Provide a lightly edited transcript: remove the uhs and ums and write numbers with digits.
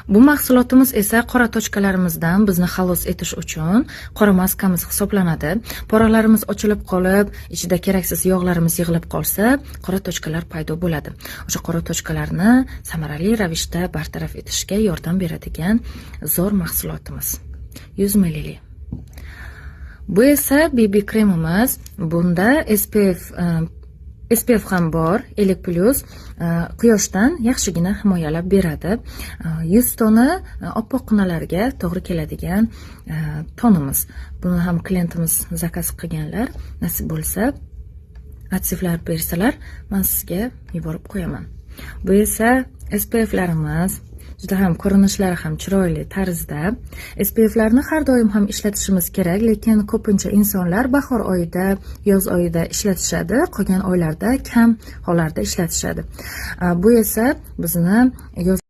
Bu mahsulotimiz esa qora tochkalarimizdan bizni xalos etish uchun qora maskamiz hisoblanadi. Poralarimiz ochilib qolib, ichida keraksiz yog'larimiz yig'ilib qolsa, qora tochkalar paydo bo'ladi. O'sha qora tochkalarni samarali ravishda bartaraf etishga yordam beradigan zo'r mahsulotimiz. 100 ml. Bu esa BB kremimiz. Bunda SPF ham bor, 50+, quyoshdan yaxshigina himoyalab beradi. Yuz toni oppoq qinalarga to'g'ri keladigan tonimiz. Buni ham klientimiz zakaz qilganlar, nasib bo'lsa, atsiflar bersalar, men sizga yuborib qo'yaman. Bu esa SPFlarimiz. Juda ham ko'rinishlari ham chiroyli tarzda. SPFlarni har doim ham ishlatishimiz kerak, lekin ko'pincha insonlar bahor oyida, yoz oyida ishlatishadi, qolgan oylarda kam hollarda ishlatishadi. Bu esa bizni